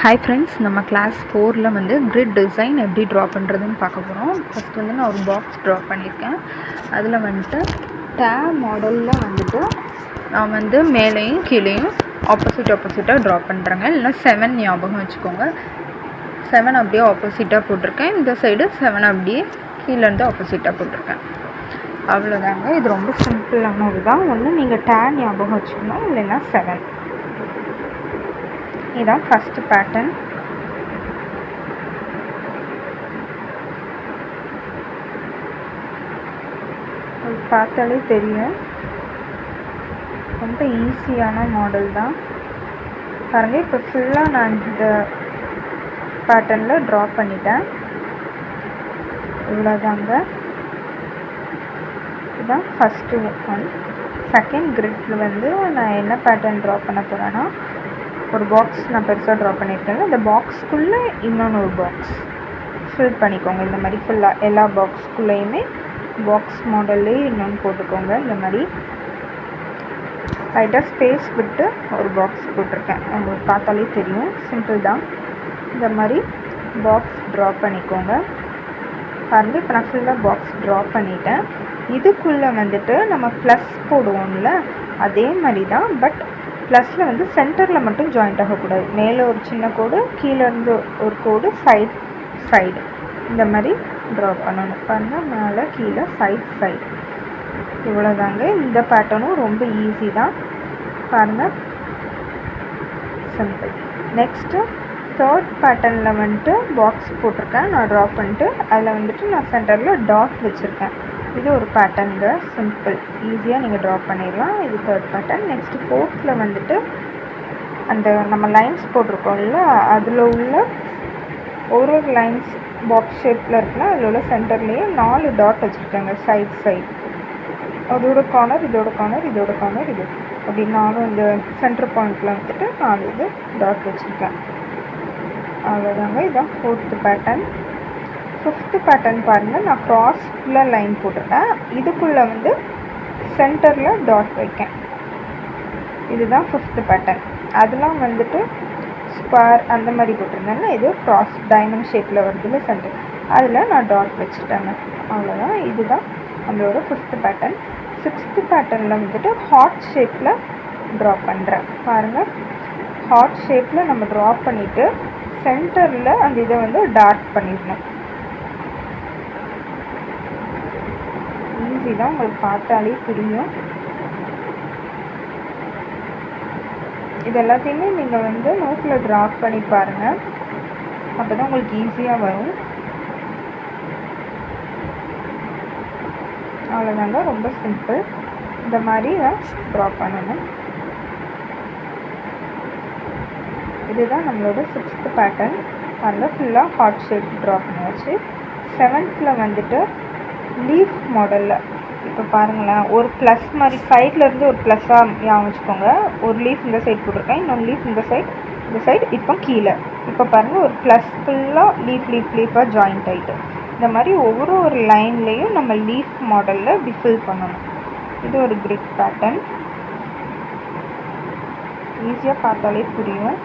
Hi friends, நம்ம class 4ல வந்து grid design எப்படி draw பண்ணுறதுன்னு பார்க்க போகிறோம். ஃபஸ்ட் வந்து நான் ஒரு பாக்ஸ் ட்ரா பண்ணியிருக்கேன். அதில் வந்துட்டு டேப் மாடலில் வந்துட்டு நான் வந்து மேலேயும் கீழேயும் ஆப்போசிட்டாக ட்ரா பண்ணுறேங்க. இல்லைனா 7 ஞாபகம் வச்சுக்கோங்க. 7 அப்படியே ஆப்போசிட்டாக போட்டிருக்கேன். இந்த சைடு 7 அப்படியே கீழேருந்து ஆப்போசிட்டாக போட்டிருக்கேன். அவ்வளோதாங்க. இது ரொம்ப சிம்பிளான இதுதான். ஒன்று நீங்கள் டேப் ஞாபகம் வச்சுக்கணும், இல்லைன்னா 7. இதான் ஃபஸ்ட்டு பேட்டர்ன். அது பார்த்தாலே தெரியும், ரொம்ப ஈஸியான மாடல் தான் பாருங்கள். இப்போ ஃபுல்லாக நான் இந்த பேட்டர்னில் ட்ரா பண்ணிட்டேன். இவ்வளோதாங்க. இதுதான் ஃபஸ்ட்டு ஒன். செகண்ட் கிரிட்டில் வந்து நான் என்ன பேட்டர்ன் ட்ரா பண்ண போகிறேன்னா, ஒரு பாக்ஸ் நான் பெருசாக ட்ரா பண்ணியிருக்கேன். இந்த பாக்ஸ்க்குள்ளே இன்னொன்று ஒரு பாக்ஸ் ஃபில் பண்ணிக்கோங்க. இந்த மாதிரி ஃபுல்லாக எல்லா பாக்ஸ்க்குள்ளேயுமே பாக்ஸ் மாடல்லே இன்னொன்று போட்டுக்கோங்க. இந்த மாதிரி லைட்டாக ஸ்பேஸ் விட்டு ஒரு பாக்ஸ் போட்டிருக்கேன். உங்களுக்கு பார்த்தாலே தெரியும், சிம்பிள் தான். இந்த மாதிரி பாக்ஸ் ட்ரா பண்ணிக்கோங்க. பாருங்கள், இப்போ நான் ஃபுல்லாக பாக்ஸ் ட்ரா பண்ணிட்டேன். இதுக்குள்ளே வந்துட்டு நம்ம ப்ளஸ் போடுவோம்ல, அதே மாதிரி தான். பட் ப்ளஸில் வந்து சென்டரில் மட்டும் ஜாயிண்ட் ஆகக்கூடாது. மேலே ஒரு சின்ன கோடு, கீழேருந்து ஒரு கோடு, சைடு இந்த மாதிரி ட்ரா பண்ணணும். பாருங்கள், மேலே கீழே சைடு. இவ்வளோதாங்க. இந்த பேட்டர்னும் ரொம்ப ஈஸி தான். பாருங்கள், சிம்பிள். நெக்ஸ்ட்டு தேர்ட் பேட்டர்னில் வந்துட்டு பாக்ஸ் போட்டிருக்கேன் நான் ட்ரா பண்ணிட்டு. அதில் வந்துட்டு நான் சென்டரில் டாட் வச்சுருக்கேன். இது ஒரு பேட்டர்னுங்க, சிம்பிள், ஈஸியாக நீங்கள் ட்ரா பண்ணிடலாம். இது தேர்ட் பேட்டர்ன். நெக்ஸ்ட்டு ஃபோர்த்தில் வந்துட்டு அந்த நம்ம லைன்ஸ் போட்டிருக்கோம்ல, அதில் உள்ள ஒரு லைன்ஸ் பாக்ஸ் ஷேப்பில் இருக்குன்னா அதில் உள்ள சென்டர்லேயே 4 டாட் வச்சுருக்கேங்க, சைடு. அதோட கார்னர், இதோட கார்னர், இதோட கார்னர், இது அப்படி நானும் இந்த சென்டர் பாயிண்டில் வந்துட்டு 4 இது டாட் வச்சுருக்கேன். அவ்வளோதாங்க. இதுதான் ஃபோர்த்து பேட்டர்ன். ஃபிஃப்த்து பேட்டர்ன் பாருங்கள், நான் க்ராஸில் லைன் போட்டிருக்கேன். இதுக்குள்ளே வந்து சென்டரில் டாட் வைக்கேன். இதுதான் ஃபிஃப்த்து பேட்டர்ன். அதெல்லாம் வந்துட்டு ஸ்கொயர் அந்த மாதிரி போட்டிருந்தேன்னா, இது க்ராஸ் டைமண்ட் ஷேப்பில் வருதுல சென்டர், அதில் நான் டாட் வச்சுட்டேங்க. அவ்வளோதான். இதுதான் நம்மளோட ஃபிஃப்த்து பேட்டர்ன். சிக்ஸ்த்து பேட்டர்னில் வந்துட்டு ஹார்ட் ஷேப்பில் ட்ரா பண்ணுறேன். பாருங்கள், ஹார்ட் ஷேப்பில் நம்ம ட்ரா பண்ணிவிட்டு சென்டரில் அந்த இதை வந்து டார்க் பண்ணிடணும். ஈஸி தான், உங்களுக்கு பார்த்தாலே புரியும். இது எல்லாத்தையுமே நீங்கள் வந்து நோட்டில் ட்ரா பண்ணி பாருங்கள், அப்போ தான் உங்களுக்கு ஈஸியாக வரும். அவ்வளோதாங்க, ரொம்ப சிம்பிள். இந்த மாதிரி தான் ட்ரா பண்ணணும். இதுதான் நம்மளோட சிக்ஸ்த்து பேட்டர்ன். அதில் ஃபுல்லாக ஹார்ட் ஷேப் ட்ரா பண்ணியாச்சு. செவன்த்தில் வந்துட்டு லீஃப் மாடலில் இப்போ பாருங்களேன், ஒரு ப்ளஸ் மாதிரி சைட்லேருந்து ஒரு ப்ளஸ்ஸாக ஞாபகம் வச்சுக்கோங்க. ஒரு லீஃப் இந்த சைடு போட்டிருக்கேன், இன்னொன்று லீஃப் இந்த சைடு, இப்போ கீழே. இப்போ பாருங்கள், ஒரு ப்ளஸ் ஃபுல்லாக லீஃபாக ஜாயிண்ட் ஆகிட்டு. இந்த மாதிரி ஒவ்வொரு லைன்லேயும் நம்ம லீஃப் மாடலில் இப்படி ஃபில் பண்ணணும். இது ஒரு கிரிட் பேட்டர்ன். ஈஸியாக பார்த்தாலே புரியும்.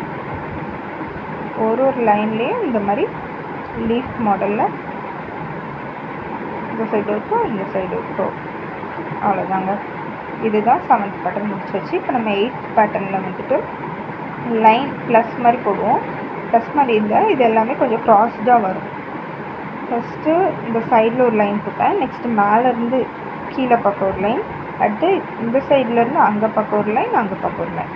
ஒரு லைன்லேயும் இந்த மாதிரி லீஃப் மாடலில் இந்த சைடு இருக்கும், இந்த சைடு இருக்கும். அவ்வளோதாங்க. இதுதான் செவன்த் பேட்டர்ன் முடிச்சாச்சு. இப்போ நம்ம எயித் பேட்டர்னில் வந்துட்டு லைன் ப்ளஸ் மாதிரி போடுவோம். ப்ளஸ் மாதிரி இருந்தால் இது எல்லாமே கொஞ்சம் க்ராஸ்டாக வரும். ஃபஸ்ட்டு இந்த சைடில் ஒரு லைன் போட்டேன். நெக்ஸ்ட்டு மேலேருந்து கீழே பக்கம் ஒரு லைன், அடுத்து இந்த சைட்லேருந்து அங்கே பக்கம் ஒரு லைன், அங்கே பக்கம் ஒரு லைன்.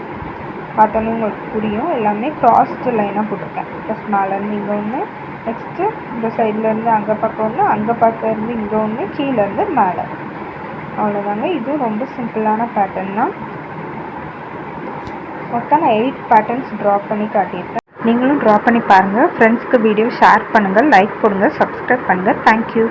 பார்த்தோன்னே உங்களுக்கு புரியும், எல்லாமே க்ராஸ்டு லைனாக போட்டிருக்கேன். ஃபஸ்ட் மேலேருந்து இங்கே ஒன்று, நெக்ஸ்ட்டு இந்த சைட்லேருந்து அங்கே பக்கம் ஒன்று, அங்கே பக்கம்லேருந்து இங்கே ஒன்று, கீழேருந்து மேலே. அவ்வளோதாங்க. இதுவும் ரொம்ப சிம்பிளான பேட்டர்ன் தான். மொத்தம் நான் 8 பேட்டர்ன்ஸ் ட்ரா பண்ணி காட்டியிருக்கேன். நீங்களும் ட்ரா பண்ணி பாருங்கள். ஃப்ரெண்ட்ஸ்க்கு வீடியோ ஷேர் பண்ணுங்கள், லைக் போடுங்க, சப்ஸ்கிரைப் பண்ணுங்கள். தேங்க்யூ.